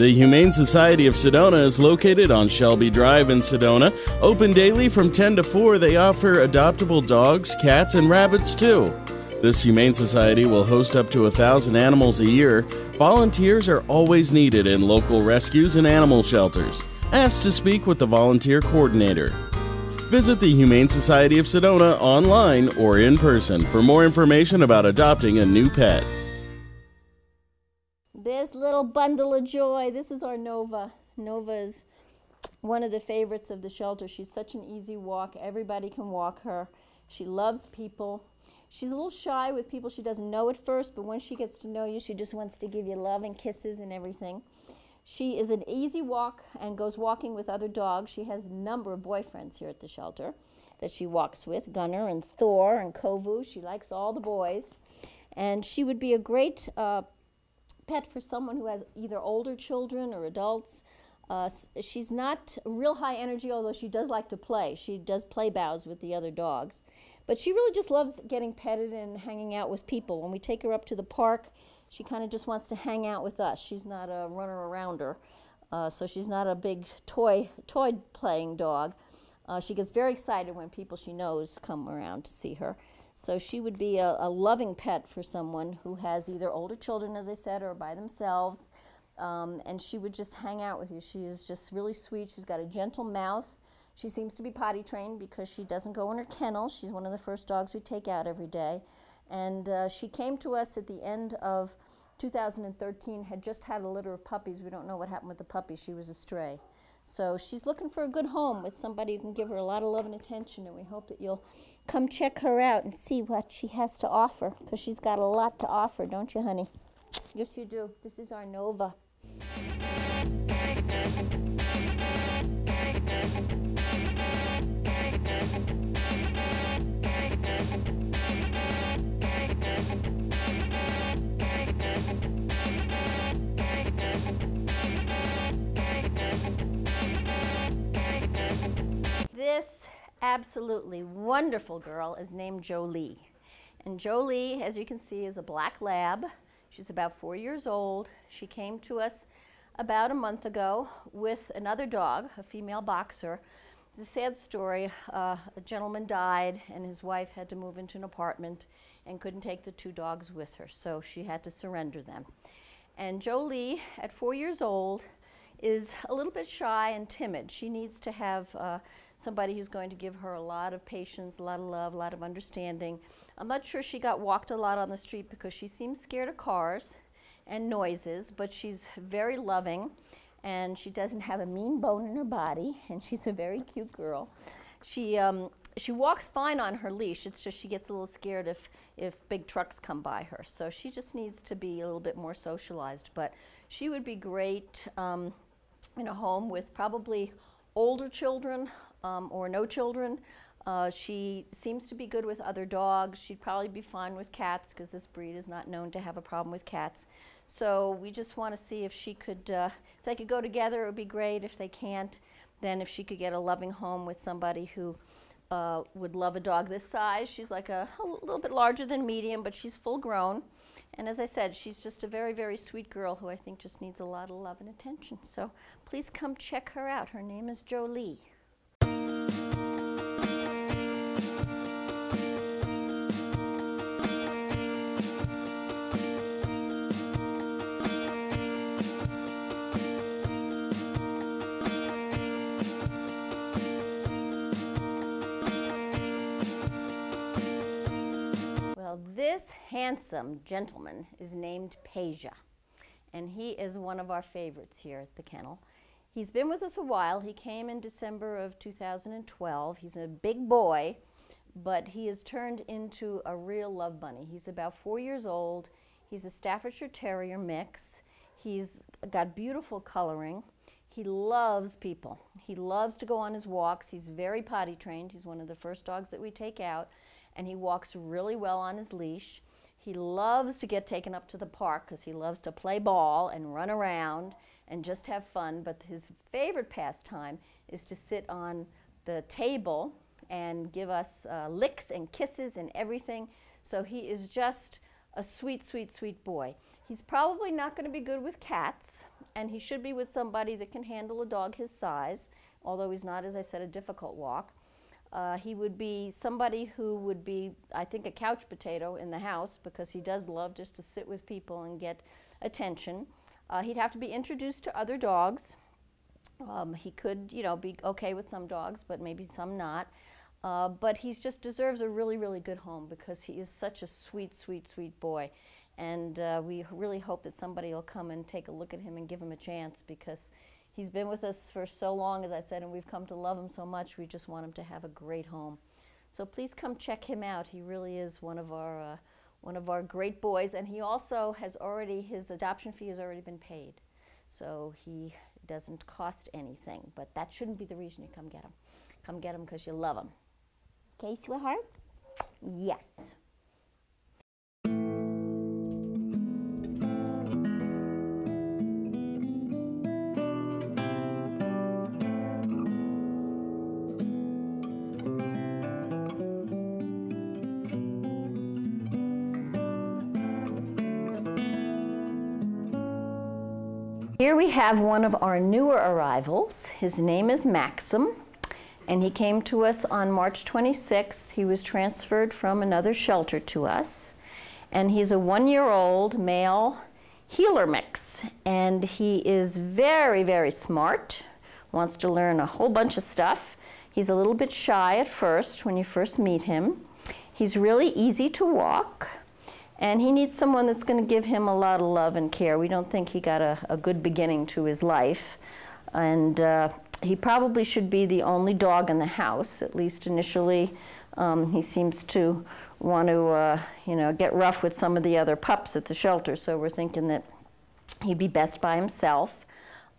The Humane Society of Sedona is located on Shelby Drive in Sedona. Open daily from 10 to 4, they offer adoptable dogs, cats, and rabbits too. This Humane Society will host up to 1,000 animals a year. Volunteers are always needed in local rescues and animal shelters. Ask to speak with the volunteer coordinator. Visit the Humane Society of Sedona online or in person for more information about adopting a new pet. This little bundle of joy, this is our Nova. Nova is one of the favorites of the shelter. She's such an easy walk. Everybody can walk her. She loves people. She's a little shy with people she doesn't know at first, but once she gets to know you, she just wants to give you love and kisses and everything. She is an easy walk and goes walking with other dogs. She has a number of boyfriends here at the shelter that she walks with, Gunner and Thor and Kovu. She likes all the boys. And she would be a great pet for someone who has either older children or adults. She's not real high energy, although she does like to play. She does play bows with the other dogs. But she really just loves getting petted and hanging out with people. When we take her up to the park, she kind of just wants to hang out with us. She's not a runner around her. So she's not a big toy playing dog. She gets very excited when people she knows come around to see her. So she would be a loving pet for someone who has either older children, as I said, or by themselves. And she would just hang out with you. She is just really sweet. She's got a gentle mouth. She seems to be potty trained because she doesn't go in her kennel. She's one of the first dogs we take out every day. And she came to us at the end of 2013, had just had a litter of puppies. We don't know what happened with the puppy. She was a stray. So she's looking for a good home with somebody who can give her a lot of love and attention, and we hope that you'll come check her out and see what she has to offer, because she's got a lot to offer, don't you, honey? Yes, you do. This is our Nova. This absolutely wonderful girl is named Jolie. And Jolie, as you can see, is a black lab. She's about 4 years old. She came to us about a month ago with another dog, a female boxer. It's a sad story. A gentleman died and his wife had to move into an apartment and couldn't take the two dogs with her, so she had to surrender them. And Jolie, at 4 years old, is a little bit shy and timid. She needs to have somebody who's going to give her a lot of patience, a lot of love, a lot of understanding. I'm not sure she got walked a lot on the street because she seems scared of cars and noises, but she's very loving and she doesn't have a mean bone in her body, and she's a very cute girl. She walks fine on her leash. It's just she gets a little scared if big trucks come by her. So she just needs to be a little bit more socialized. But she would be great in a home with probably older children or no children. She seems to be good with other dogs. She'd probably be fine with cats because this breed is not known to have a problem with cats. So we just want to see if she could, if they could go together, it would be great. If they can't, then if she could get a loving home with somebody who would love a dog this size. She's like a little bit larger than medium, but she's full grown. And as I said, she's just a very, very sweet girl who I think just needs a lot of love and attention. So please come check her out. Her name is Jolie. This handsome gentleman is named Peja, and he is one of our favorites here at the kennel. He's been with us a while. He came in December of 2012. He's a big boy, but he has turned into a real love bunny. He's about 4 years old. He's a Staffordshire Terrier mix. He's got beautiful coloring. He loves people. He loves to go on his walks. He's very potty trained. He's one of the first dogs that we take out, and he walks really well on his leash. He loves to get taken up to the park because he loves to play ball and run around and just have fun, but his favorite pastime is to sit on the table and give us licks and kisses and everything. So he is just a sweet, sweet, sweet boy. He's probably not going to be good with cats, and he should be with somebody that can handle a dog his size, although he's not, as I said, a difficult walk. He would be somebody who would be, I think, a couch potato in the house because he does love just to sit with people and get attention. He'd have to be introduced to other dogs. He could, be okay with some dogs, but maybe some not. But he just deserves a really, really good home because he is such a sweet, sweet, sweet boy. And we really hope that somebody will come and take a look at him and give him a chance because he's been with us for so long, as I said, and we've come to love him so much. We just want him to have a great home. So please come check him out. He really is one of our great boys, and he also has his adoption fee has already been paid. So he doesn't cost anything, but that shouldn't be the reason you come get him. Come get him because you love him. Okay, sweetheart? Yes. Here we have one of our newer arrivals. His name is Maxim, and he came to us on March 26th. He was transferred from another shelter to us, and he's a 1-year-old male heeler mix, and he is very, very smart, wants to learn a whole bunch of stuff. He's a little bit shy at first when you first meet him. He's really easy to walk. And he needs someone that's going to give him a lot of love and care. We don't think he got a good beginning to his life. And he probably should be the only dog in the house, at least initially. He seems to want to, get rough with some of the other pups at the shelter, so we're thinking that he'd be best by himself.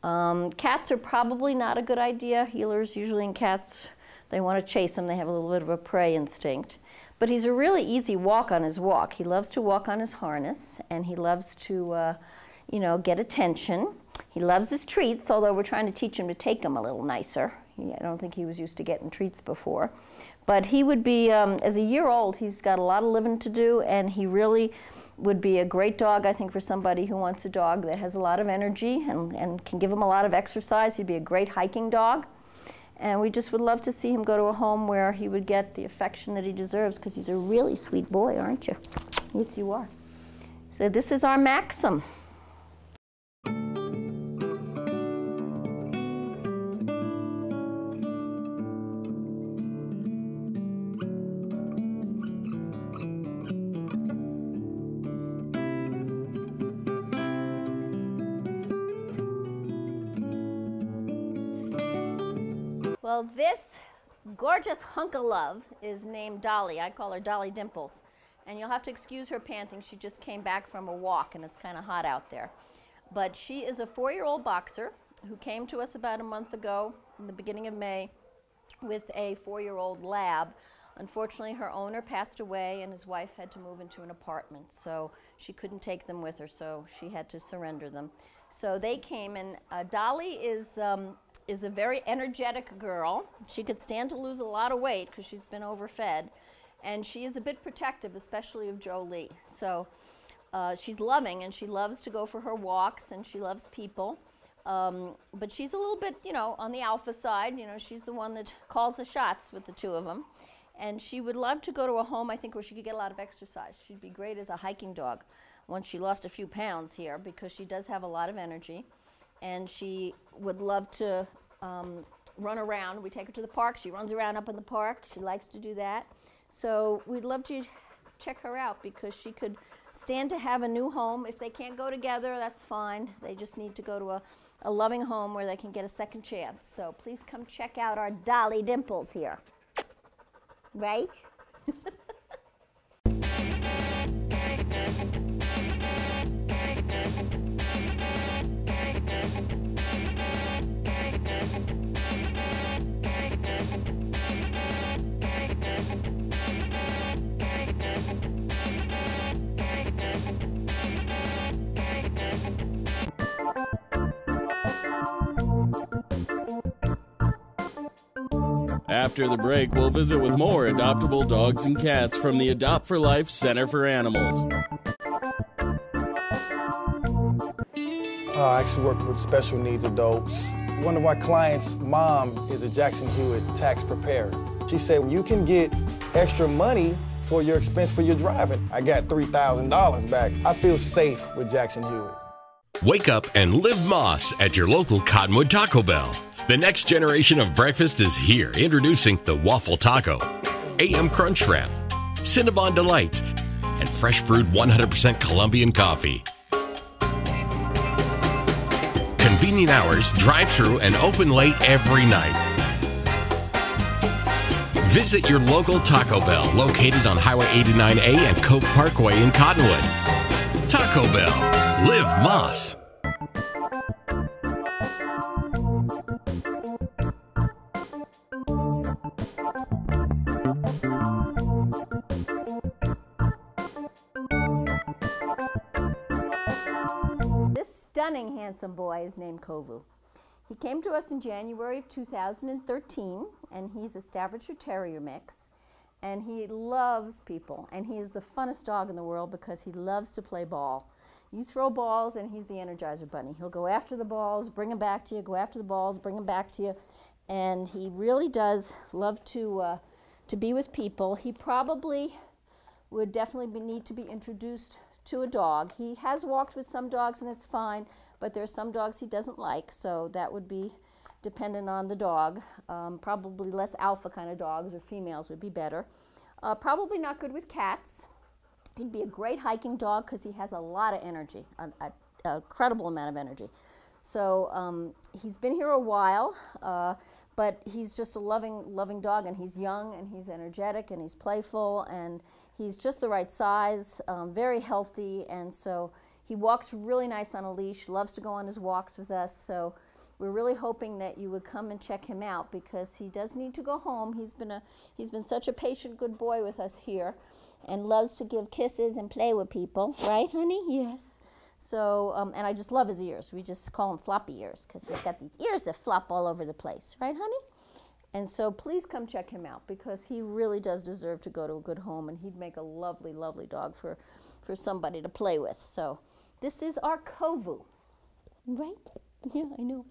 Cats are probably not a good idea. Heelers usually in cats, they want to chase them. They have a little bit of a prey instinct. But he's a really easy walk on his walk. He loves to walk on his harness, and he loves to, get attention. He loves his treats, although we're trying to teach him to take them a little nicer. I don't think he was used to getting treats before. But he would be, as a year old, he's got a lot of living to do, and he really would be a great dog, I think, for somebody who wants a dog that has a lot of energy and can give him a lot of exercise. He'd be a great hiking dog. And we just would love to see him go to a home where he would get the affection that he deserves, because he's a really sweet boy, aren't you? Yes, you are. So this is our Maxim. Well, this gorgeous hunk of love is named Dolly. I call her Dolly Dimples. And you'll have to excuse her panting. She just came back from a walk, and it's kind of hot out there. But she is a 4-year-old boxer who came to us about a month ago, in the beginning of May, with a 4-year-old lab. Unfortunately, her owner passed away, and his wife had to move into an apartment. So she couldn't take them with her, so she had to surrender them. So they came, and Dolly is a very energetic girl. She could stand to lose a lot of weight because she's been overfed. And she is a bit protective, especially of Jolie. So she's loving, and she loves to go for her walks, and she loves people. But she's a little bit, on the alpha side. She's the one that calls the shots with the two of them. And she would love to go to a home, I think, where she could get a lot of exercise. She'd be great as a hiking dog once she lost a few pounds here, because she does have a lot of energy. And she would love to run around. We take her to the park. She runs around up in the park. She likes to do that. So we'd love to check her out, because she could stand to have a new home. If they can't go together, that's fine. They just need to go to a loving home where they can get a second chance. So please come check out our Dolly Dimples here. Right? After the break, we'll visit with more adoptable dogs and cats from the Adopt for Life Center for Animals. I actually work with special needs adults. One of our clients' mom is a Jackson Hewitt tax preparer. She said, you can get extra money for your expense for your driving. I got $3,000 back. I feel safe with Jackson Hewitt. Wake up and live Moss at your local Cottonwood Taco Bell. The next generation of breakfast is here, introducing the Waffle Taco, AM Crunch Wrap, Cinnabon Delights, and fresh brewed 100% Colombian coffee. Convenient hours, drive-through, and open late every night. Visit your local Taco Bell, located on Highway 89A and Coke Parkway in Cottonwood. Taco Bell. Live Moss. Stunning, handsome boy is named Kovu. He came to us in January of 2013, and he's a Staffordshire Terrier mix, and he loves people, and he is the funnest dog in the world because he loves to play ball. You throw balls, and he's the Energizer Bunny. He'll go after the balls, bring them back to you, go after the balls, bring them back to you, and he really does love to be with people. He probably would definitely need to be introduced to a dog. He has walked with some dogs and it's fine, but there are some dogs he doesn't like, so that would be dependent on the dog. Probably less alpha kind of dogs or females would be better. Probably not good with cats. He'd be a great hiking dog because he has a lot of energy, an incredible amount of energy. So he's been here a while, but he's just a loving dog, and he's young and he's energetic and he's playful and he's just the right size, very healthy, and so he walks really nice on a leash, loves to go on his walks with us, so we're really hoping that you would come and check him out because he does need to go home. He's been such a patient, good boy with us here and loves to give kisses and play with people. Right, honey? Yes. So, and I just love his ears. We just call him floppy ears because he's got these ears that flop all over the place. Right, honey? And so please come check him out because he really does deserve to go to a good home, and he'd make a lovely, lovely dog for somebody to play with. So this is our Kovu. Right? Yeah, I know.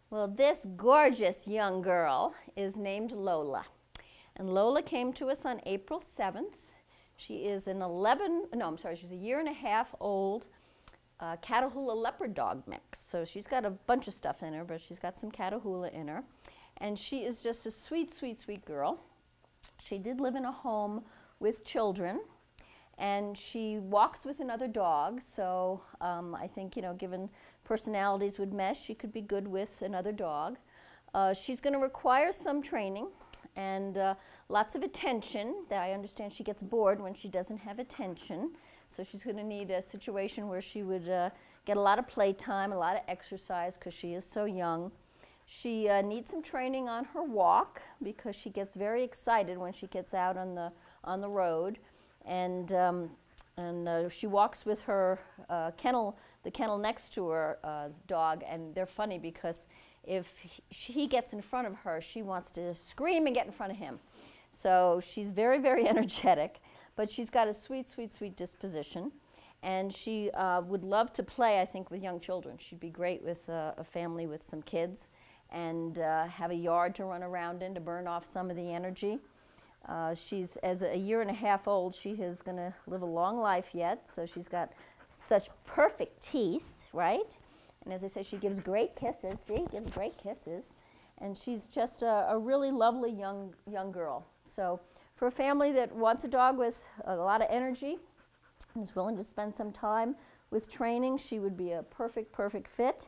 Well, this gorgeous young girl is named Lola. And Lola came to us on April 7th. She is she's a year and a half old Catahoula leopard dog mix. So she's got a bunch of stuff in her, but she's got some Catahoula in her. And she is just a sweet, sweet, sweet girl. She did live in a home with children, and she walks with another dog. So I think, given personalities would mesh, she could be good with another dog. She's going to require some training and lots of attention. I understand she gets bored when she doesn't have attention. So she's going to need a situation where she would get a lot of playtime, a lot of exercise because she is so young. She needs some training on her walk because she gets very excited when she gets out on the road. And she walks with her the kennel next to her dog, and they're funny because if he gets in front of her, she wants to scream and get in front of him. So she's very, very energetic, but she's got a sweet, sweet, sweet disposition, and she would love to play, I think, with young children. She'd be great with a family with some kids and have a yard to run around in to burn off some of the energy. She's, as a year and a half old, she is going to live a long life yet, so she's got such perfect teeth, right? And as I said, she gives great kisses. See, gives great kisses. And she's just a really lovely young girl. So for a family that wants a dog with a lot of energy and is willing to spend some time with training, she would be a perfect, perfect fit.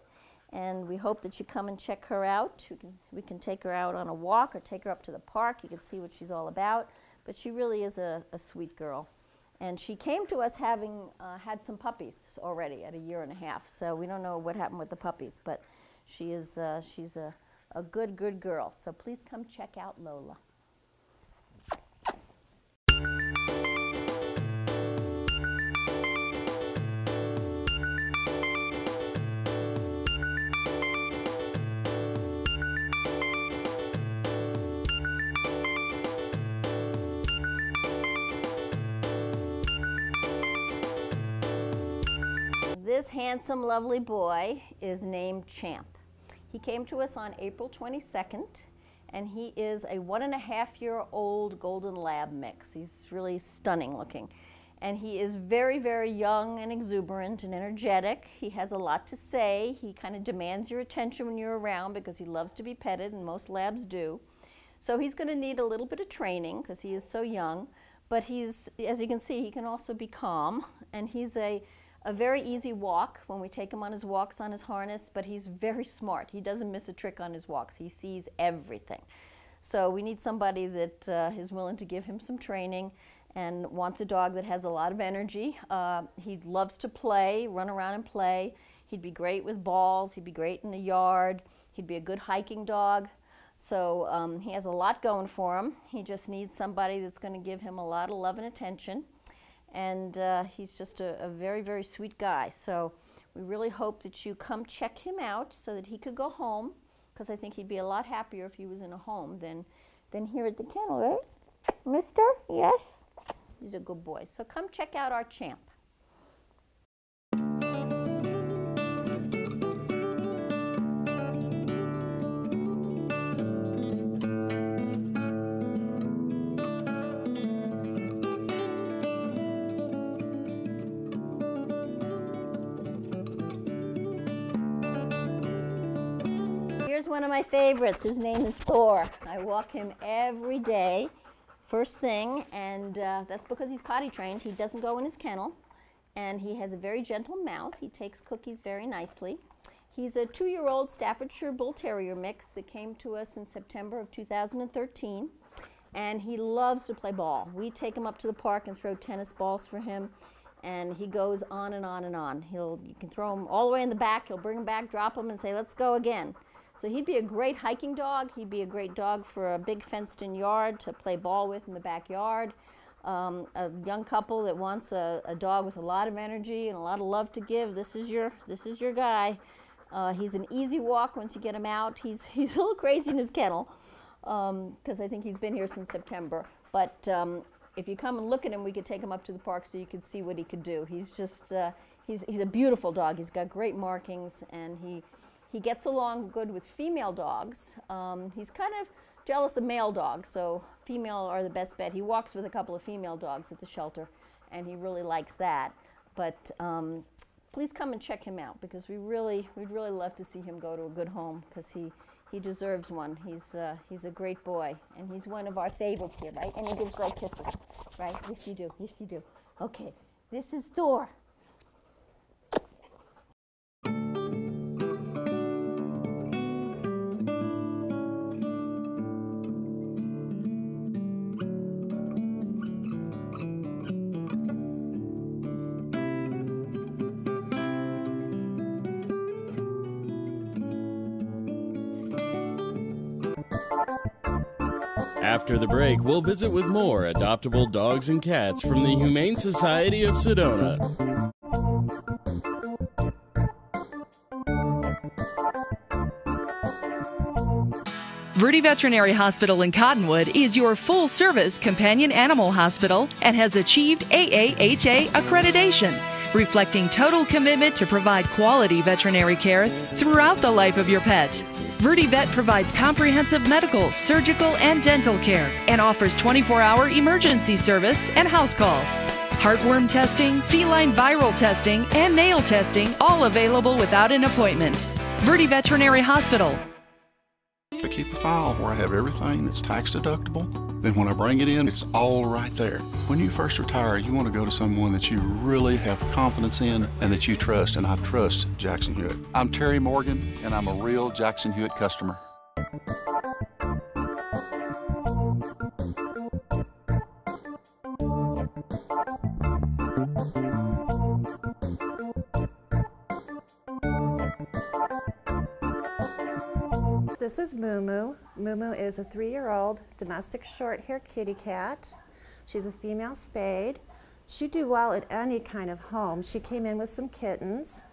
And we hope that you come and check her out. We can take her out on a walk or take her up to the park. You can see what she's all about. But she really is a sweet girl. And she came to us having had some puppies already at 1.5 years. So we don't know what happened with the puppies, but she's a good girl. So please come check out Lola. This handsome, lovely boy is named Champ. He came to us on April 22nd, and he is a 1.5-year-old golden lab mix. He's really stunning looking. And he is very, very young and exuberant and energetic. He has a lot to say. He kind of demands your attention when you're around because he loves to be petted, and most labs do. So he's going to need a little bit of training because he is so young. But he's, as you can see, he can also be calm, and he's a very easy walk when we take him on his walks on his harness, but he's very smart. He doesn't miss a trick on his walks. He sees everything. So we need somebody that is willing to give him some training and wants a dog that has a lot of energy. He loves to play, run around and play. He'd be great with balls. He'd be great in the yard. He'd be a good hiking dog. So he has a lot going for him. He just needs somebody that's going to give him a lot of love and attention. And he's just a very, very sweet guy. So we really hope that you come check him out so that he could go home, because I think he'd be a lot happier if he was in a home than here at the kennel, right? Mister? Yes? He's a good boy. So come check out our Champ. Here's one of my favorites. His name is Thor. I walk him every day, first thing, and that's because he's potty trained. He doesn't go in his kennel, and he has a very gentle mouth. He takes cookies very nicely. He's a 2-year-old Staffordshire Bull Terrier mix that came to us in September of 2013, and he loves to play ball. We take him up to the park and throw tennis balls for him, and he goes on and on and on. You can throw him all the way in the back. He'll bring him back, drop him, and say, let's go again. So he'd be a great hiking dog. He'd be a great dog for a big fenced-in yard to play ball with in the backyard. A young couple that wants a dog with a lot of energy and a lot of love to give, this is your guy. He's an easy walk once you get him out. He's a little crazy in his kennel because I think he's been here since September. But if you come and look at him, we could take him up to the park so you could see what he could do. He's just he's a beautiful dog. He's got great markings, and he gets along good with female dogs. He's kind of jealous of male dogs, so female are the best bet. He walks with a couple of female dogs at the shelter, and he really likes that. But please come and check him out, because we'd really love to see him go to a good home, because he deserves one. He's a great boy, and he's one of our favorites here, right? And he gives great kisses, right? Yes, you do. Yes, you do. Okay, this is Thor. After the break, we'll visit with more adoptable dogs and cats from the Humane Society of Sedona. Verde Veterinary Hospital in Cottonwood is your full-service companion animal hospital and has achieved AAHA accreditation, reflecting total commitment to provide quality veterinary care throughout the life of your pet. Verde Vet provides comprehensive medical, surgical, and dental care and offers 24-hour emergency service and house calls. Heartworm testing, feline viral testing, and nail testing, all available without an appointment. Verde Veterinary Hospital. I keep a file where I have everything that's tax deductible. Then when I bring it in, it's all right there. When you first retire, you want to go to someone that you really have confidence in and that you trust, and I trust Jackson Hewitt. I'm Terry Morgan, and I'm a real Jackson Hewitt customer. This is Moo Moo. Moo Moo is a 3-year-old domestic short-hair kitty cat. She's a female spayed. She'd do well at any kind of home. She came in with some kittens.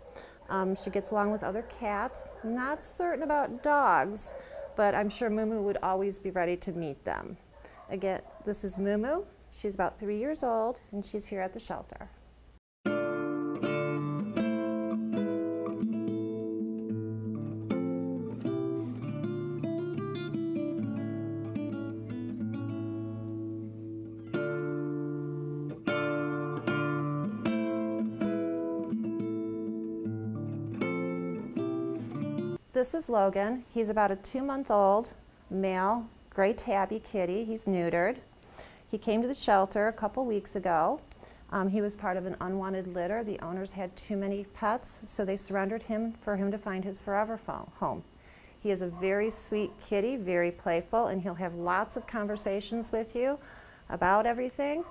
She gets along with other cats. Not certain about dogs, but I'm sure Moo Moo would always be ready to meet them. Again, this is Moo Moo. She's about 3 years old, and she's here at the shelter. This is Logan. He's about a 2-month-old male gray tabby kitty. He's neutered. He came to the shelter a couple weeks ago. He was part of an unwanted litter. The owners had too many pets, so they surrendered him for him to find his forever home. He is a very sweet kitty, very playful, and he'll have lots of conversations with you about everything.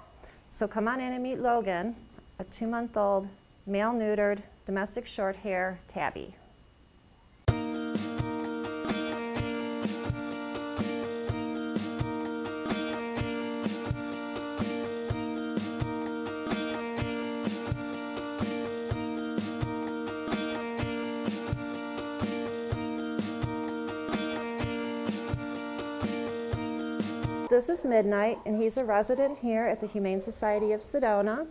So come on in and meet Logan, a 2-month-old male neutered domestic short hair tabby. This is Midnight, and he's a resident here at the Humane Society of Sedona.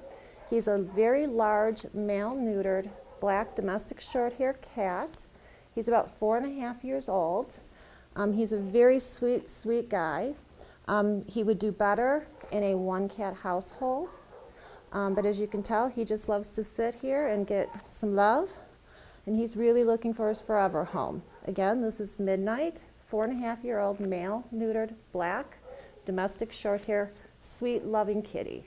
He's a very large, male neutered, black domestic short-hair cat. He's about 4.5 years old. He's a very sweet, sweet guy. He would do better in a 1-cat household, but as you can tell, he just loves to sit here and get some love, and he's really looking for his forever home. Again, this is Midnight, 4.5-year-old male neutered, black, domestic short-hair, sweet, loving kitty.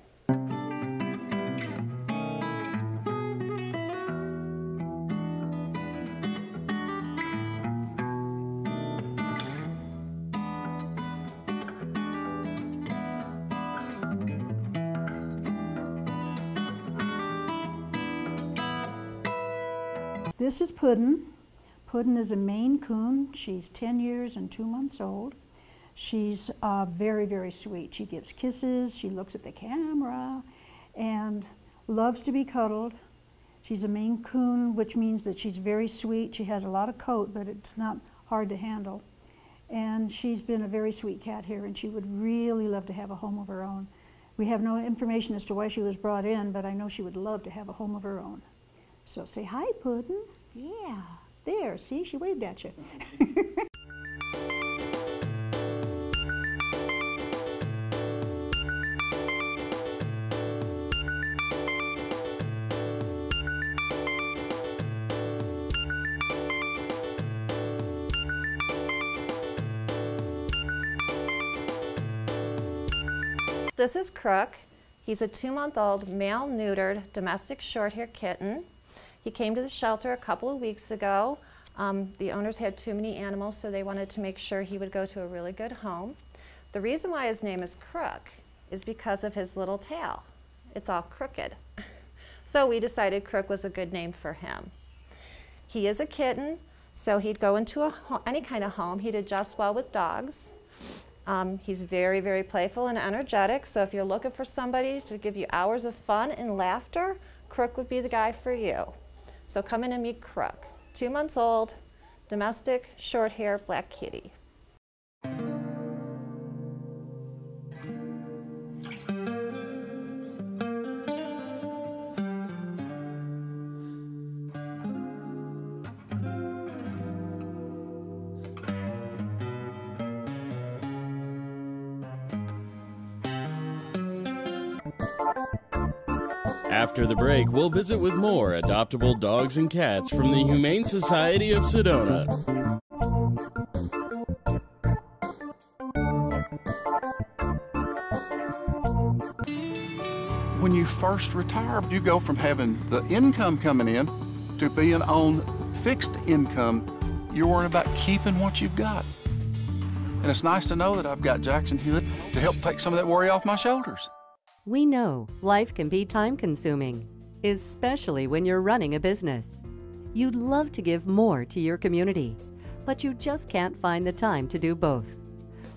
This is Puddin'. Puddin' is a Maine Coon. She's 10 years and 2 months old. She's very, very sweet. She gives kisses, she looks at the camera, and loves to be cuddled. She's a Maine Coon, which means that she's very sweet. She has a lot of coat, but it's not hard to handle. And she's been a very sweet cat here, and she would really love to have a home of her own. We have no information as to why she was brought in, but I know she would love to have a home of her own. So say hi, Puddin'. Yeah, there, see, she waved at you. This is Crook. He's a 2-month-old male neutered domestic short-hair kitten. He came to the shelter a couple of weeks ago. The owners had too many animals, so they wanted to make sure he would go to a really good home. The reason why his name is Crook is because of his little tail. It's all crooked. So we decided Crook was a good name for him. He is a kitten, so he'd go into any kind of home. He'd adjust well with dogs. He's very, very playful and energetic, so if you're looking for somebody to give you hours of fun and laughter, Crook would be the guy for you. So come in and meet Crook. 2 months old, domestic, short hair, black kitty. After the break, we'll visit with more adoptable dogs and cats from the Humane Society of Sedona. When you first retire, you go from having the income coming in to being on fixed income. You're worrying about keeping what you've got. And it's nice to know that I've got Jackson Hewitt to help take some of that worry off my shoulders. We know life can be time-consuming, especially when you're running a business. You'd love to give more to your community, but you just can't find the time to do both.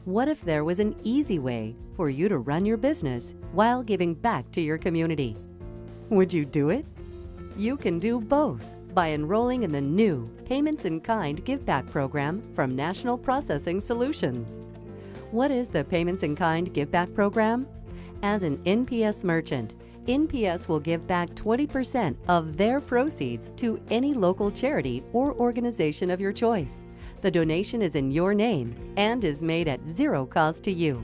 What if there was an easy way for you to run your business while giving back to your community? Would you do it? You can do both by enrolling in the new Payments in Kind Give Back program from National Processing Solutions. What is the Payments in Kind Give Back program? As an NPS merchant, NPS will give back 20% of their proceeds to any local charity or organization of your choice. The donation is in your name and is made at zero cost to you.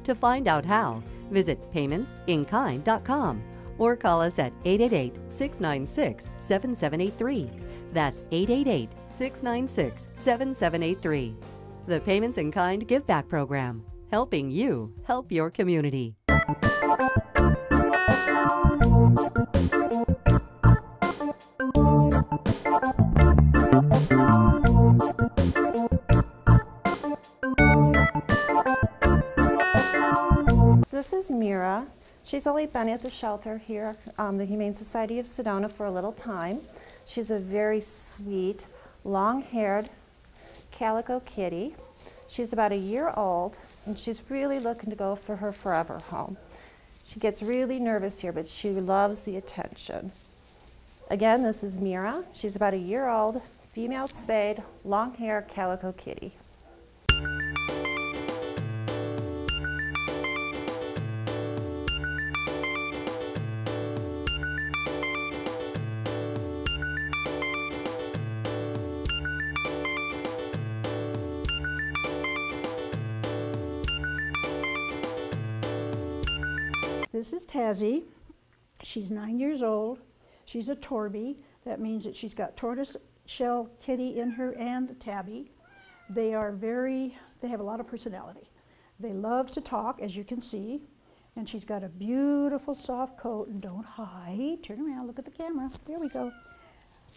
To find out how, visit paymentsinkind.com or call us at 888-696-7783. That's 888-696-7783. The Payments in Kind Give Back program, helping you help your community. This is Mira. She's only been at the shelter here, the Humane Society of Sedona, for a little time. She's a very sweet, long-haired calico kitty. She's about a year old, and she's really looking to go for her forever home. She gets really nervous here, but she loves the attention. Again, this is Mira. She's about a year old, female spayed, long-haired calico kitty. This is Tazzy. She's 9 years old. She's a Torby. That means that she's got tortoise shell kitty in her and tabby. They have a lot of personality. They love to talk, as you can see, and she's got a beautiful soft coat. And don't hide. Turn around, look at the camera. There we go.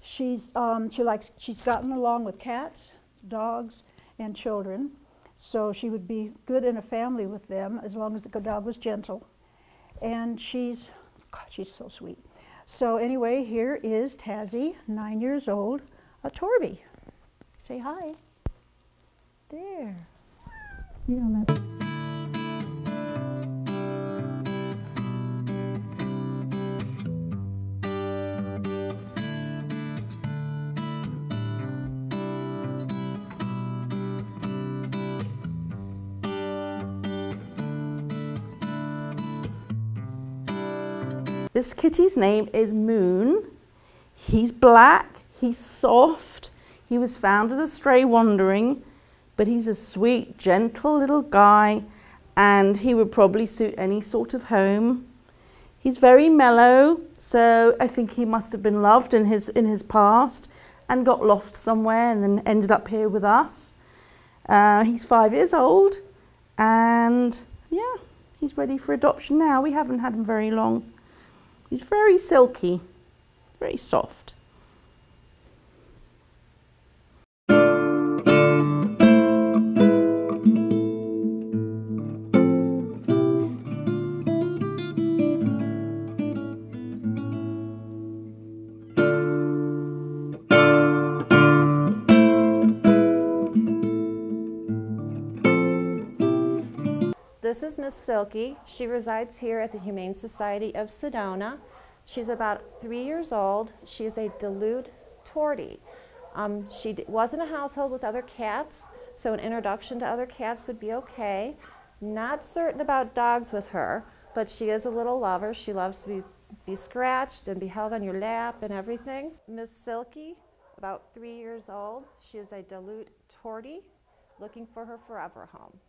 She's gotten along with cats, dogs, and children, so she would be good in a family with them as long as the dog was gentle. And she's so sweet. So anyway, here is Tazzy, 9 years old, a Torby. Say hi. There. You know that. This kitty's name is Moon. He's black, he's soft, he was found as a stray wandering, but he's a sweet, gentle little guy, and he would probably suit any sort of home. He's very mellow, so I think he must have been loved in his past and got lost somewhere and then ended up here with us. He's 5 years old, and yeah, he's ready for adoption now. We haven't had him very long. He's very silky, very soft. This is Miss Silky. She resides here at the Humane Society of Sedona. She's about 3 years old. She's a Duluth Tortie. She was in a household with other cats, so an introduction to other cats would be okay. Not certain about dogs with her, but she is a little lover. She loves to be scratched and be held on your lap and everything. Miss Silky, about 3 years old. She is a Duluth Tortie, looking for her forever home.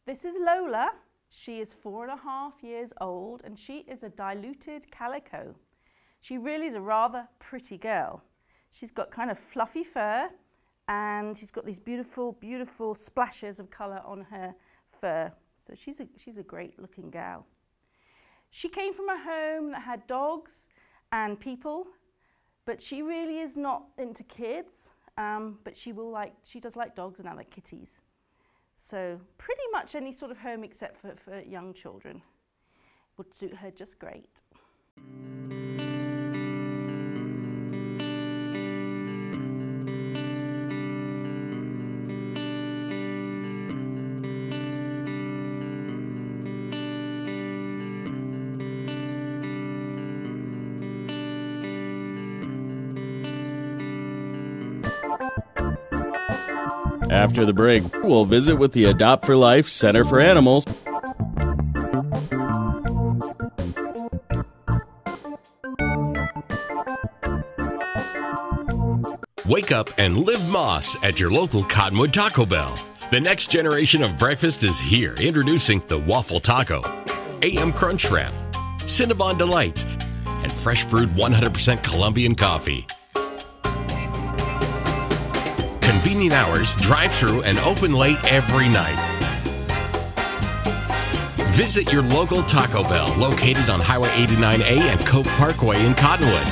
This is Lola. She is 4.5 years old, and she is a diluted calico. She really is a rather pretty girl. She's got kind of fluffy fur, and she's got these beautiful, beautiful splashes of colour on her fur. So she's a great looking gal. She came from a home that had dogs and people, but she really is not into kids, but she does like dogs and other kitties. So pretty much any sort of home except for young children would suit her just great. After the break, we'll visit with the Adopt for Life Center for Animals. Wake up and live Moss at your local Cottonwood Taco Bell. The next generation of breakfast is here. Introducing the Waffle Taco, AM Crunch Wrap, Cinnabon Delights, and fresh brewed 100% Colombian coffee. Convenient hours, drive-through, and open late every night. Visit your local Taco Bell located on Highway 89A and Cove Parkway in Cottonwood.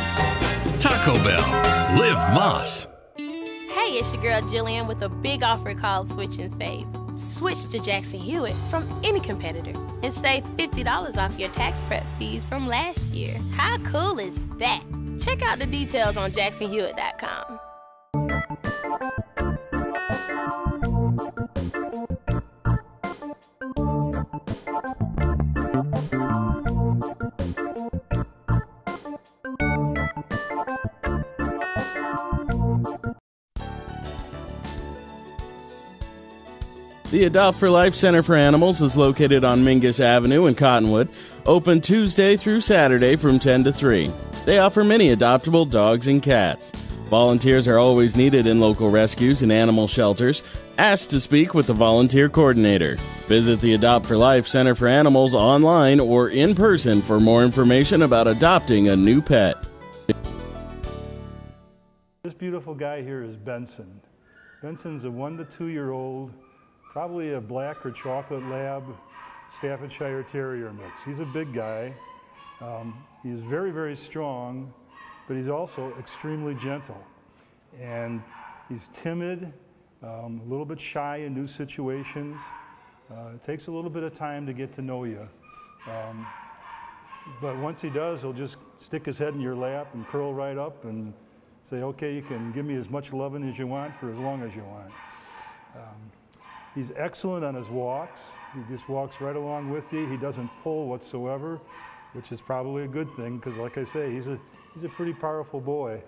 Taco Bell. Live Moss. Hey, it's your girl Jillian with a big offer called Switch and Save. Switch to Jackson Hewitt from any competitor and save $50 off your tax prep fees from last year. How cool is that? Check out the details on jacksonhewitt.com. The Adopt for Life Center for Animals is located on Mingus Avenue in Cottonwood, open Tuesday through Saturday from 10 to 3. They offer many adoptable dogs and cats. Volunteers are always needed in local rescues and animal shelters. Ask to speak with the volunteer coordinator. Visit the Adopt for Life Center for Animals online or in person for more information about adopting a new pet. This beautiful guy here is Benson. Benson's a 1 to 2 year old, probably a black or chocolate lab Staffordshire Terrier mix. He's a big guy. He's very, very strong, but he's also extremely gentle. And he's timid, a little bit shy in new situations. It takes a little bit of time to get to know you. But once he does, he'll just stick his head in your lap and curl right up and say, okay, you can give me as much loving as you want for as long as you want. He's excellent on his walks. He just walks right along with you. He doesn't pull whatsoever, which is probably a good thing because, like I say, he's a pretty powerful boy.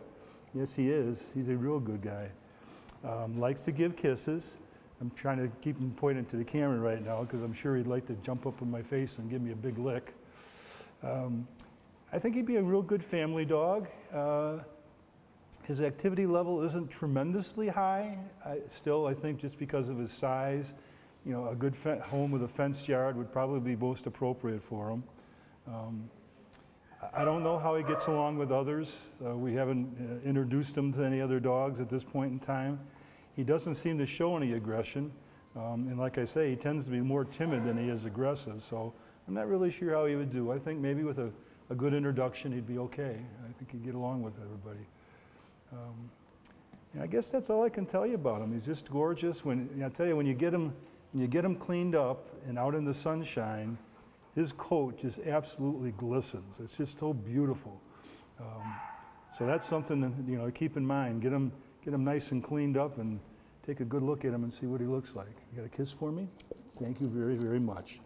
Yes, he is. He's a real good guy. Likes to give kisses. I'm trying to keep him pointing to the camera right now because I'm sure he'd like to jump up in my face and give me a big lick. I think he'd be a real good family dog. His activity level isn't tremendously high. Still, I think just because of his size, you know, a good home with a fenced yard would probably be most appropriate for him. I don't know how he gets along with others. We haven't introduced him to any other dogs at this point in time. He doesn't seem to show any aggression. And like I say, he tends to be more timid than he is aggressive. So I'm not really sure how he would do. I think maybe with a good introduction, he'd be okay. I think he'd get along with everybody. I guess that's all I can tell you about him. He's just gorgeous. I tell you, when you get him cleaned up and out in the sunshine, his coat just absolutely glistens. It's just so beautiful. So that's something to keep in mind. Get him nice and cleaned up and take a good look at him and see what he looks like. You got a kiss for me? Thank you very, very much.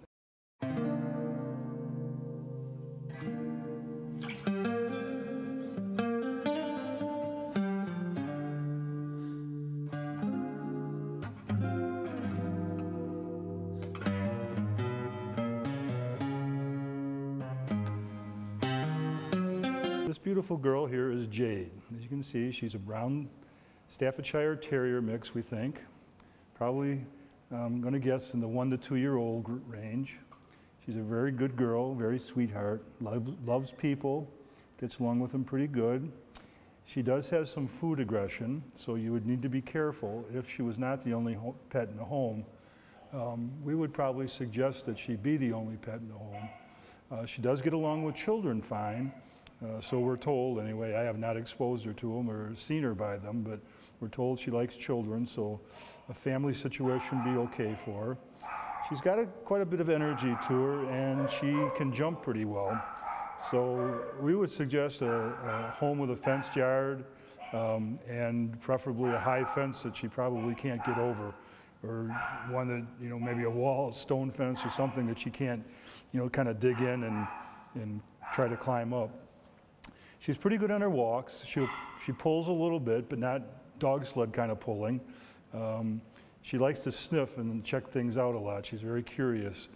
This beautiful girl here is Jade. As you can see, she's a brown Staffordshire Terrier mix, we think. Probably, I'm going to guess, in the 1 to 2 year old range. She's a very good girl, very sweetheart, loves people, gets along with them pretty good. She does have some food aggression, so you would need to be careful. If she was not the only pet in the home, we would probably suggest that she be the only pet in the home. She does get along with children fine, So we're told, anyway. I have not exposed her to them or seen her by them, but we're told she likes children, so a family situation would be okay for her. She's got quite a bit of energy to her, and she can jump pretty well. So we would suggest a home with a fenced yard, and preferably a high fence that she probably can't get over, or one that, maybe a wall, stone fence or something that she can't, kind of dig in and try to climb up. She's pretty good on her walks. She pulls a little bit, but not dog sled kind of pulling. She likes to sniff and check things out a lot. She's very curious.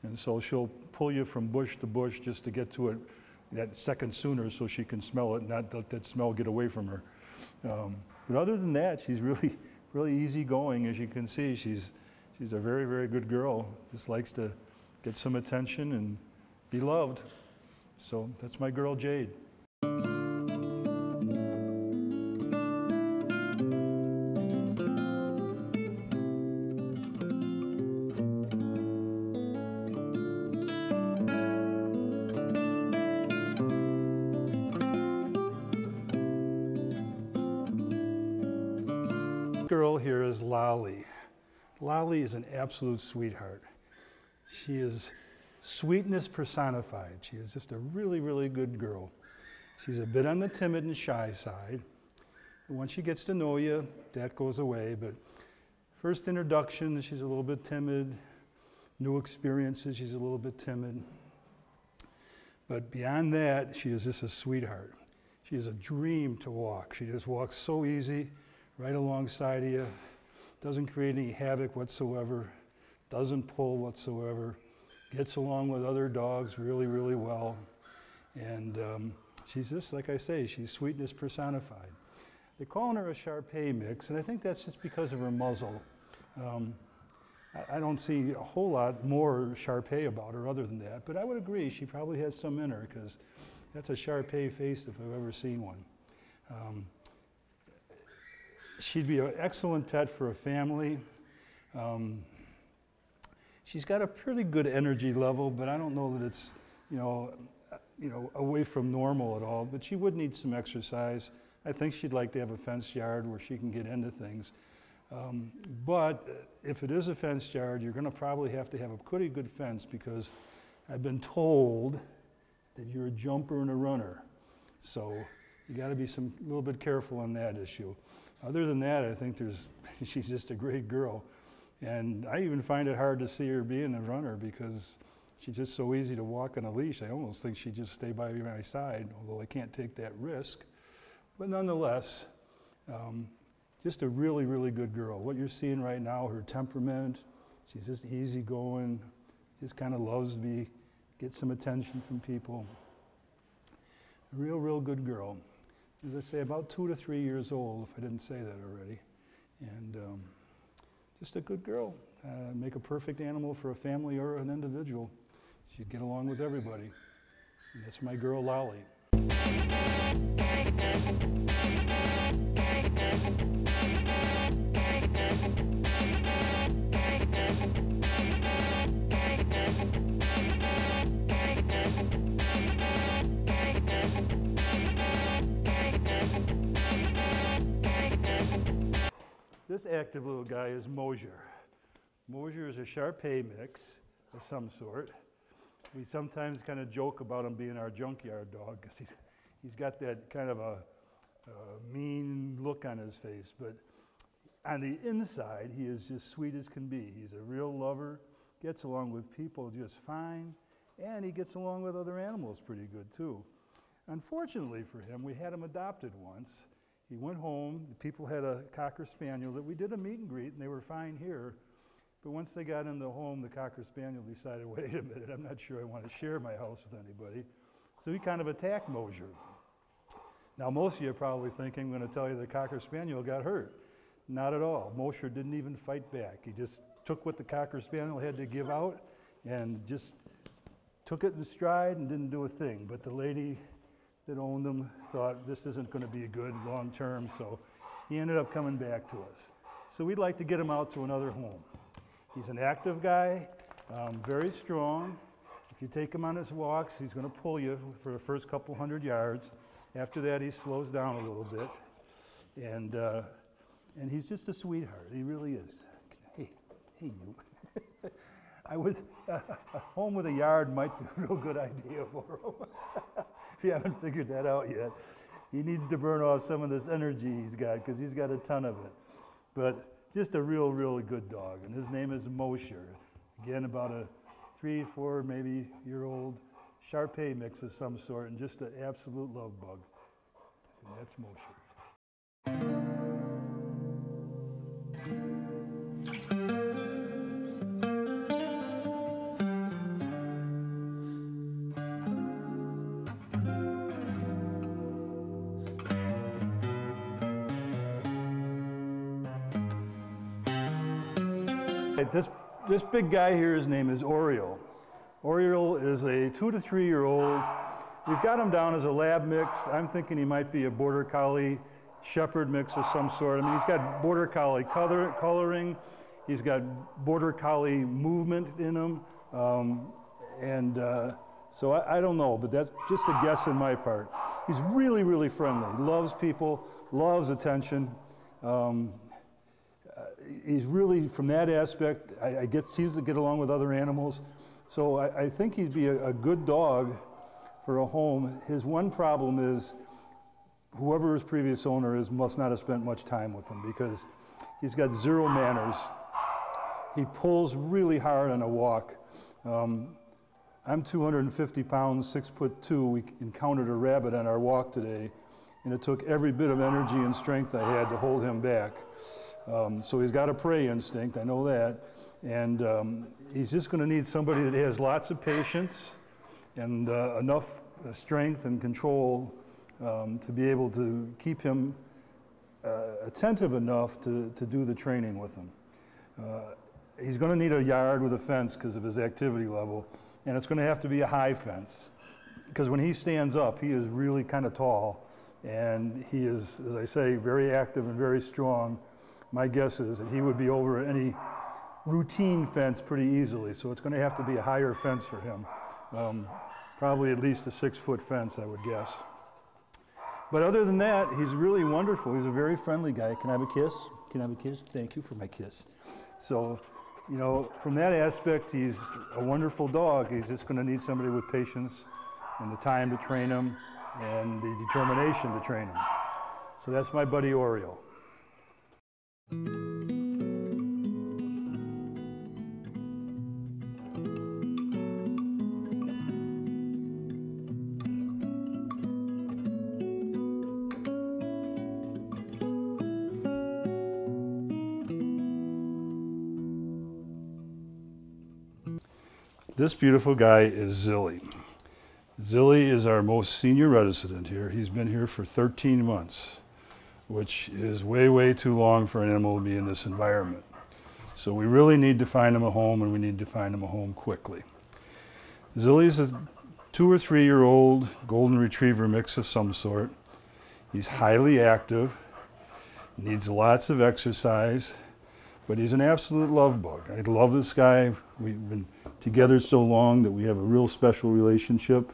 And so she'll pull you from bush to bush just to get to it that second sooner so she can smell it and not let that smell get away from her. But other than that, she's really, really easygoing. As you can see, she's a very, very good girl. Just likes to get some attention and be loved. So that's my girl, Jade. Girl here is Lolly. Lolly is an absolute sweetheart. She is sweetness personified. She is just a really, really good girl. She's a bit on the timid and shy side. And once she gets to know you, that goes away. But first introduction, she's a little bit timid. New experiences, she's a little bit timid. But beyond that, she is just a sweetheart. She is a dream to walk. She just walks so easy, right alongside of you, doesn't create any havoc whatsoever, doesn't pull whatsoever, gets along with other dogs really, really well. And she's just, like I say, she's sweetness personified. They're calling her a Shar-Pei mix, and I think that's just because of her muzzle. I don't see a whole lot more Shar-Pei about her other than that, but I would agree she probably has some in her, because that's a Shar-Pei face if I've ever seen one. She'd be an excellent pet for a family. She's got a pretty good energy level, but I don't know that it's, away from normal at all. But she would need some exercise. I think she'd like to have a fenced yard where she can get into things. But if it is a fenced yard, you're going to probably have to have a pretty good fence, because I've been told that you're a jumper and a runner. So you got to be a little bit careful on that issue. Other than that, I think she's just a great girl. And I even find it hard to see her being a runner, because she's just so easy to walk on a leash. I almost think she'd just stay by my side, although I can't take that risk. But nonetheless, just a really, really good girl. What you're seeing right now, her temperament, she's just easygoing, just kind of loves to get some attention from people. A real, real good girl. As I say, about 2 to 3 years old, if I didn't say that already. And just a good girl. Make a perfect animal for a family or an individual. She'd get along with everybody. And that's my girl, Lolly. This active little guy is Mosier. Mosier is a Shar-Pei mix of some sort. We sometimes kind of joke about him being our junkyard dog, because he's got that kind of a mean look on his face. But on the inside, he is just sweet as can be. He's a real lover, gets along with people just fine, and he gets along with other animals pretty good too. Unfortunately for him, we had him adopted once. He went home, the people had a Cocker Spaniel that we did a meet and greet, and they were fine here. But once they got in the home, the Cocker Spaniel decided, wait a minute, I'm not sure I want to share my house with anybody. So he kind of attacked Mosier. Now most of you are probably thinking, I'm going to tell you the Cocker Spaniel got hurt. Not at all. Mosier didn't even fight back. He just took what the Cocker Spaniel had to give out and just took it in stride and didn't do a thing. But the lady that owned him thought this isn't going to be good long term, so he ended up coming back to us. So we'd like to get him out to another home. He's an active guy, very strong. If you take him on his walks, he's going to pull you for the first couple 100 yards. After that, he slows down a little bit. And he's just a sweetheart. He really is. Hey you. A home with a yard might be a real good idea for him. If you haven't figured that out yet. He needs to burn off some of this energy he's got, because he's got a ton of it. But just a really good dog. And his name is Mosher. Again, about a 3, 4, maybe year-old Shar-Pei mix of some sort, and just an absolute love bug. And that's Mosher. This big guy here, his name is Oriole. Oriole is a 2 to 3 year old. We've got him down as a lab mix. I'm thinking he might be a border collie shepherd mix of some sort. I mean, he's got border collie coloring. He's got border collie movement in him. So I don't know, but that's just a guess on my part. He's really friendly. He loves people, loves attention. He's really, from that aspect, seems to get along with other animals. So I think he'd be a good dog for a home. His one problem is whoever his previous owner is must not have spent much time with him, because he's got zero manners. He pulls really hard on a walk. I'm 250 pounds, 6'2". We encountered a rabbit on our walk today, and it took every bit of energy and strength I had to hold him back. So he's got a prey instinct, I know that. And he's just going to need somebody that has lots of patience and enough strength and control to be able to keep him attentive enough to do the training with him. He's going to need a yard with a fence because of his activity level, and it's going to have to be a high fence, because when he stands up, he is really kind of tall, and he is, as I say, very active and very strong. My guess is that he would be over any routine fence pretty easily, so it's going to have to be a higher fence for him. Probably at least a 6-foot fence, I would guess. But other than that, he's really wonderful. He's a very friendly guy. Can I have a kiss? Can I have a kiss? Thank you for my kiss. So, you know, from that aspect, he's a wonderful dog. He's just going to need somebody with patience and the time to train him and the determination to train him. So that's my buddy Oriole. This beautiful guy is Zilly. Zilly is our most senior resident here. He's been here for 13 months, which is way too long for an animal to be in this environment. So we really need to find him a home, and we need to find him a home quickly. Zilly's a 2 or 3 year old golden retriever mix of some sort. He's highly active, needs lots of exercise, but he's an absolute love bug. I love this guy. We've been together so long that we have a real special relationship,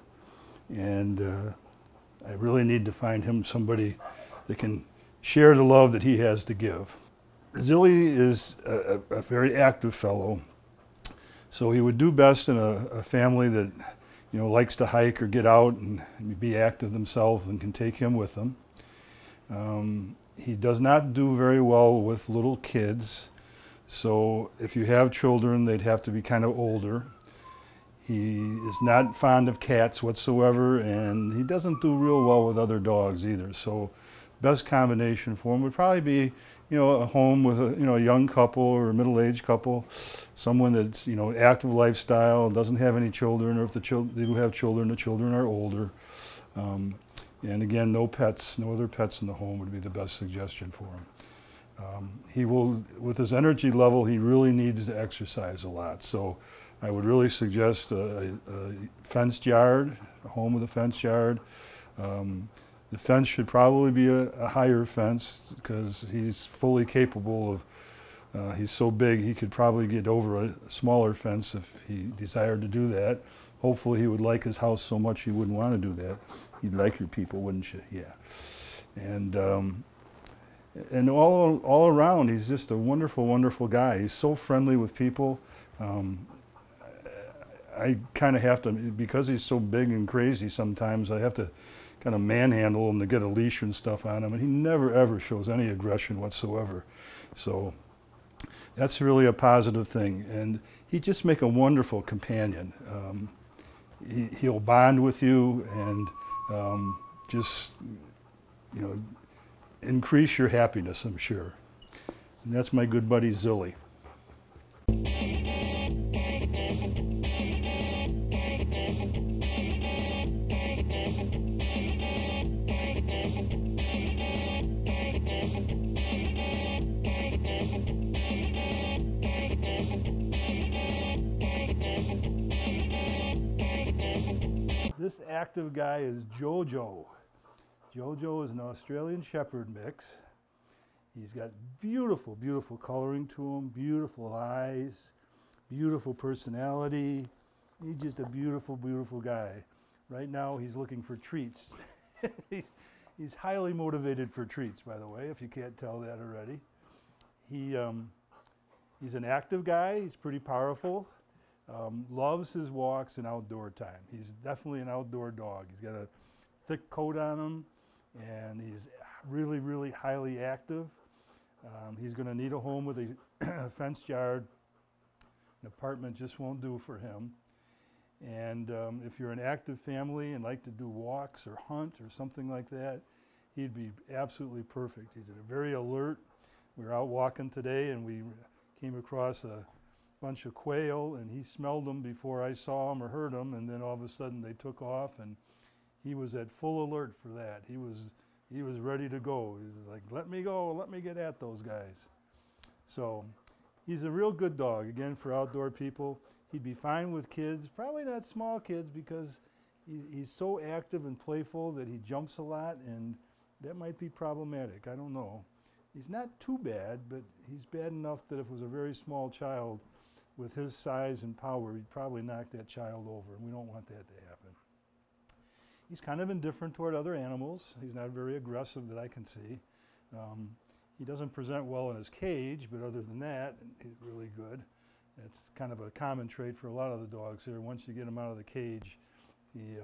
and I really need to find him somebody that can share the love that he has to give. Zilly is a very active fellow, so he would do best in a family that, you know, likes to hike or get out and be active themselves and can take him with them. He does not do very well with little kids, so if you have children, they'd have to be kind of older. He is not fond of cats whatsoever, and he doesn't do real well with other dogs either. So best combination for him would probably be, you know, a home with a young couple or a middle-aged couple, someone that's, you know, active lifestyle, doesn't have any children, or if they do have children, the children are older. And again, no pets, no other pets in the home would be the best suggestion for him. He will, with his energy level, he really needs to exercise a lot. So I would really suggest a fenced yard, a home with a fenced yard. The fence should probably be a higher fence, because he's fully capable of, he's so big he could probably get over a smaller fence if he desired to do that. hopefully he would like his house so much you wouldn't want to do that. You'd like your people, wouldn't you? Yeah. And all around, he's just a wonderful, wonderful guy. He's so friendly with people. I kind of have to, because he's so big and crazy sometimes, I have to kind of manhandle him to get a leash and stuff on him, and he never ever shows any aggression whatsoever. So that's really a positive thing, and he just make a wonderful companion. He'll bond with you and just, you know, increase your happiness, I'm sure. And that's my good buddy Zilly. This active guy is Jojo. Jojo is an Australian Shepherd mix. He's got beautiful, beautiful coloring to him, beautiful eyes, beautiful personality. He's just a beautiful, beautiful guy. Right now he's looking for treats. He's highly motivated for treats, by the way, if you can't tell that already. He's an active guy. He's pretty powerful. Loves his walks and outdoor time. He's definitely an outdoor dog. He's got a thick coat on him, and he's really, really highly active. He's going to need a home with a fenced yard. An apartment just won't do for him. And if you're an active family and like to do walks or hunt or something like that, he'd be absolutely perfect. He's very alert. We were out walking today and we came across a bunch of quail, and he smelled them before I saw them or heard them, and then all of a sudden they took off, and he was at full alert for that. He was ready to go. He was like, let me go, let me get at those guys. So he's a real good dog, again, for outdoor people. He'd be fine with kids, probably not small kids, because he's so active and playful that he jumps a lot, and that might be problematic. I don't know. He's not too bad, but he's bad enough that if it was a very small child, with his size and power, he'd probably knock that child over, and we don't want that to happen. He's kind of indifferent toward other animals. He's not very aggressive that I can see. He doesn't present well in his cage, but other than that, he's really good. It's kind of a common trait for a lot of the dogs here. Once you get him out of the cage, he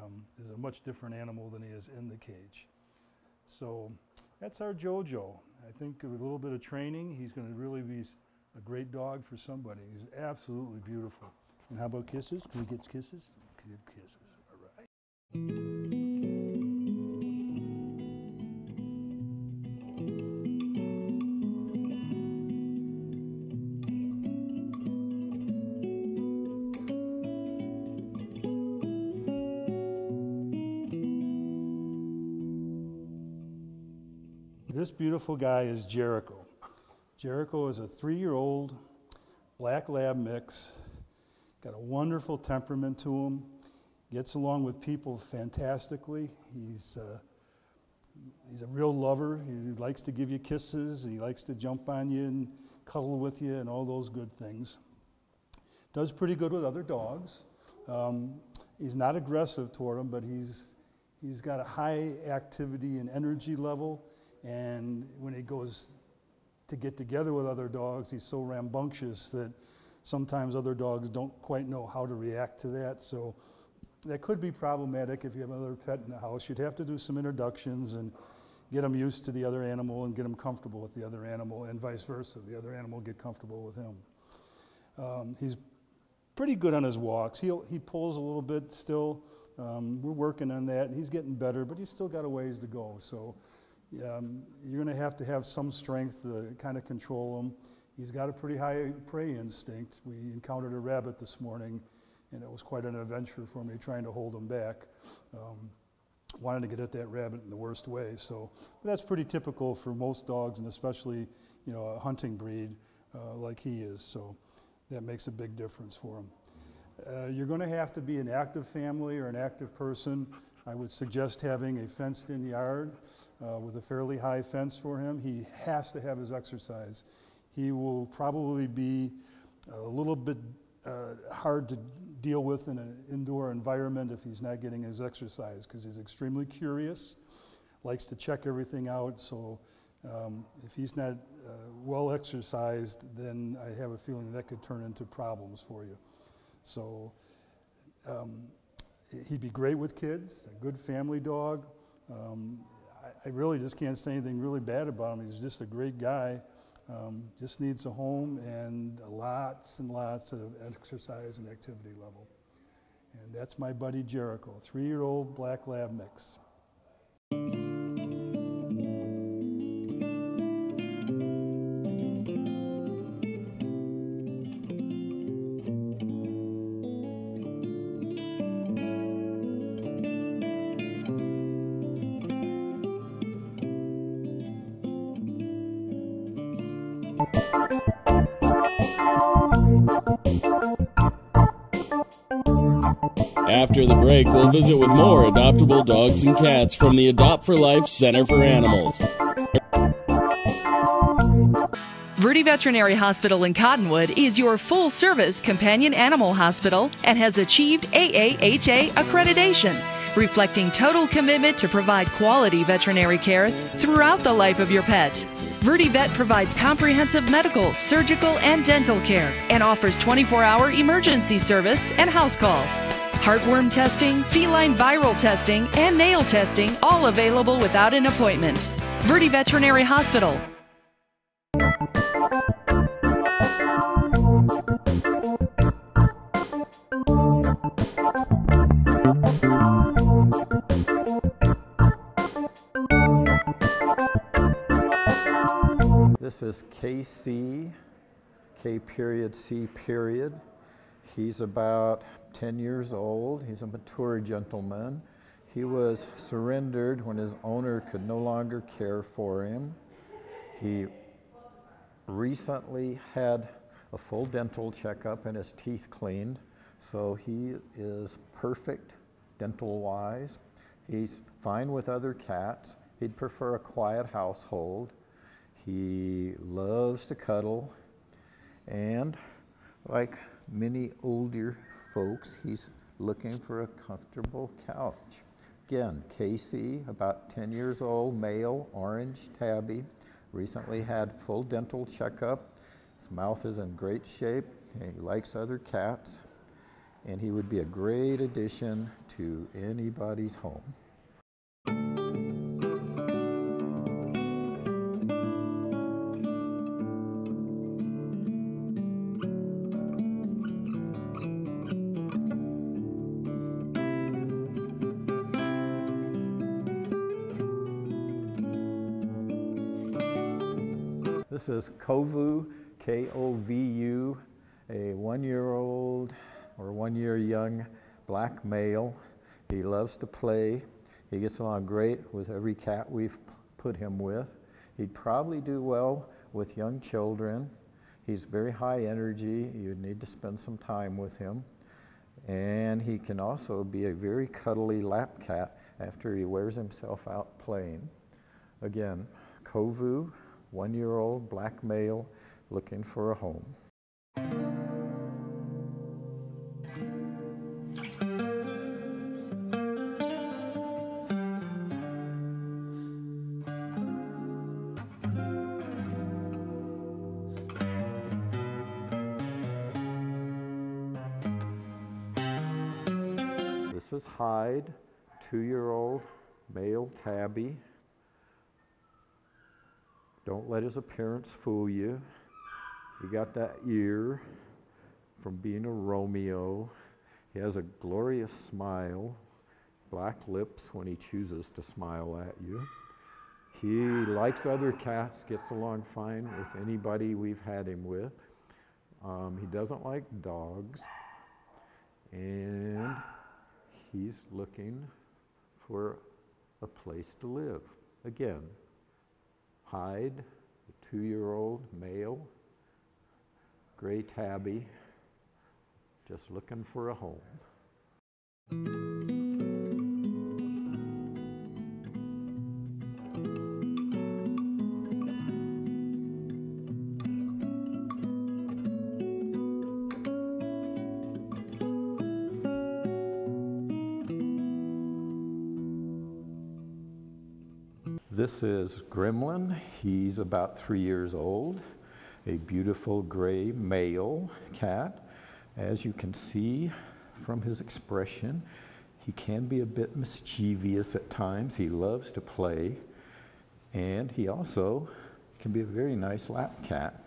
is a much different animal than he is in the cage. So that's our Jojo. I think with a little bit of training, he's going to really be a great dog for somebody. He's absolutely beautiful. And how about kisses? Can we get kisses? Good kisses. All right. This beautiful guy is Jericho. Jericho is a 3-year-old black lab mix, got a wonderful temperament to him, gets along with people fantastically. He's a real lover. He likes to give you kisses. He likes to jump on you and cuddle with you and all those good things. Does pretty good with other dogs. He's not aggressive toward them, but he's got a high activity and energy level, and when he goes to get together with other dogs, he's so rambunctious that sometimes other dogs don't quite know how to react to that. So that could be problematic if you have another pet in the house. You'd have to do some introductions and get them used to the other animal and get them comfortable with the other animal, and vice versa. The other animal get comfortable with him. He's pretty good on his walks. He pulls a little bit still. We're working on that. He's getting better, but he's still got a ways to go. So you're going to have some strength to kind of control him. He's got a pretty high prey instinct. We encountered a rabbit this morning, and it was quite an adventure for me trying to hold him back. Wanted to get at that rabbit in the worst way. So that's pretty typical for most dogs, and especially a hunting breed like he is. So that makes a big difference for him. You're going to have to be an active family or an active person. I would suggest having a fenced-in yard with a fairly high fence for him. He has to have his exercise. He will probably be a little bit hard to deal with in an indoor environment if he's not getting his exercise, because he's extremely curious, likes to check everything out. So if he's not well exercised, then I have a feeling that could turn into problems for you. So he'd be great with kids, a good family dog. I really just can't say anything really bad about him. He's just a great guy. Just needs a home and lots and lots of exercise and activity level. And that's my buddy Jericho, 3-year-old black lab mix. After the break, we'll visit with more adoptable dogs and cats from the Adopt for Life Center for Animals. Verde Veterinary Hospital in Cottonwood is your full-service companion animal hospital and has achieved AAHA accreditation, reflecting total commitment to provide quality veterinary care throughout the life of your pet. Verde Vet provides comprehensive medical, surgical, and dental care and offers 24-hour emergency service and house calls. Heartworm testing, feline viral testing, and nail testing, all available without an appointment. Verde Veterinary Hospital. This is KC, K period, C period. He's about 10 years old. He's a mature gentleman. He was surrendered when his owner could no longer care for him. He recently had a full dental checkup and his teeth cleaned, so he is perfect dental-wise. He's fine with other cats. He'd prefer a quiet household. He loves to cuddle, and like many older folks, he's looking for a comfortable couch. Again, Casey, about 10 years old, male, orange tabby, recently had full dental checkup. His mouth is in great shape, and he likes other cats, and he would be a great addition to anybody's home. This is Kovu, K-O-V-U, a 1-year-old or 1-year young black male. He loves to play. He gets along great with every cat we've put him with. He'd probably do well with young children. He's very high energy. You'd need to spend some time with him. And he can also be a very cuddly lap cat after he wears himself out playing. Again, Kovu, 1-year-old black male looking for a home. This is Hyde, 2-year-old male tabby. Don't let his appearance fool you. He got that ear from being a Romeo. He has a glorious smile, black lips when he chooses to smile at you. He likes other cats, gets along fine with anybody we've had him with. He doesn't like dogs, and he's looking for a place to live. Again, Hyde, a 2-year-old male, gray tabby, just looking for a home. This is Gremlin. He's about 3 years old, a beautiful gray male cat. As you can see from his expression, he can be a bit mischievous at times. He loves to play, and he also can be a very nice lap cat.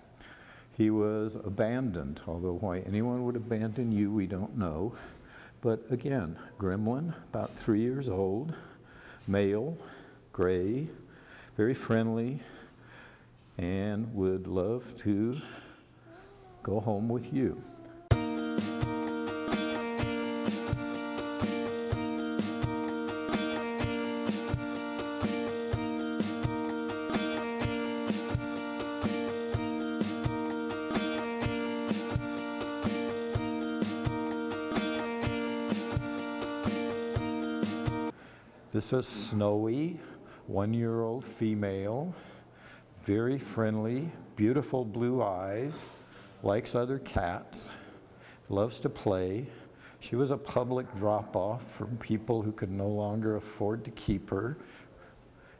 He was abandoned, although why anyone would abandon you, we don't know. But again, Gremlin, about 3 years old, male, gray, very friendly, and would love to go home with you. This is Snowy, 1-year-old female, very friendly, beautiful blue eyes, likes other cats, loves to play. She was a public drop-off from people who could no longer afford to keep her,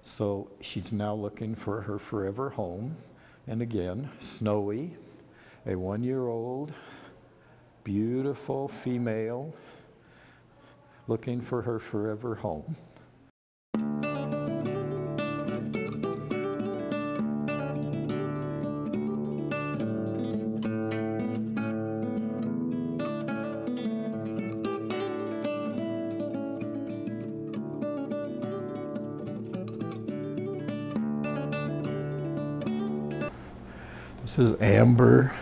so she's now looking for her forever home. And again, Snowy, a 1-year-old, beautiful female, looking for her forever home. This is Amber,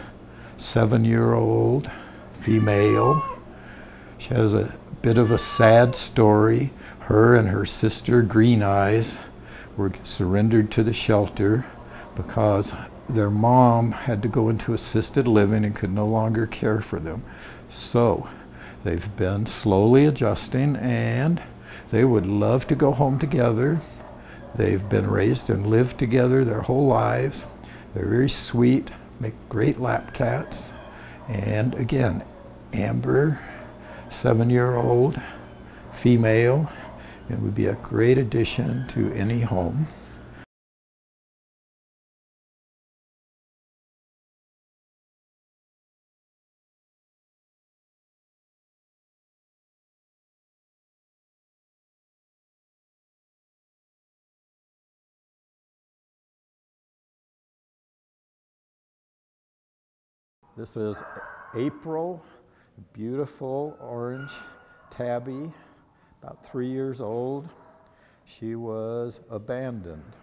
7-year-old female. She has a bit of a sad story. Her and her sister, Green Eyes, were surrendered to the shelter because their mom had to go into assisted living and could no longer care for them. So they've been slowly adjusting, and they would love to go home together. They've been raised and lived together their whole lives. They're very sweet, make great lap cats. And again, Amber, 7-year-old female, and would be a great addition to any home. This is April, beautiful orange tabby, about 3 years old. She was abandoned,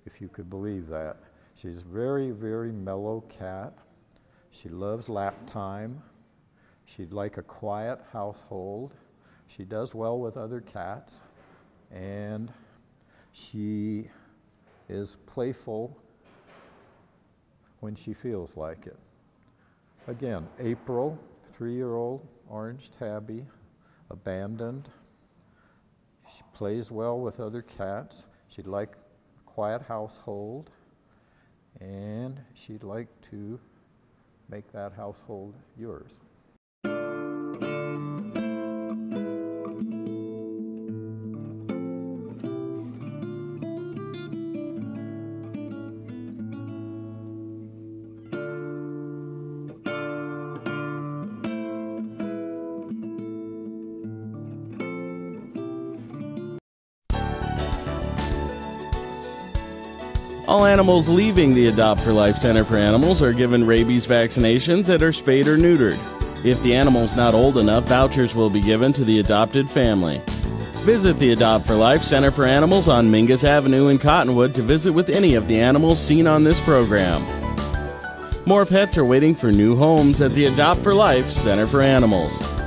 if you could believe that. She's very, very mellow cat. She loves lap time. She'd like a quiet household. She does well with other cats, and she is playful when she feels like it. Again, April, 3-year-old orange tabby, abandoned. She plays well with other cats. She'd like a quiet household, and she'd like to make that household yours. All animals leaving the Adopt for Life Center for Animals are given rabies vaccinations and are spayed or neutered. If the animal's not old enough, vouchers will be given to the adopted family. Visit the Adopt for Life Center for Animals on Mingus Avenue in Cottonwood to visit with any of the animals seen on this program. More pets are waiting for new homes at the Adopt for Life Center for Animals.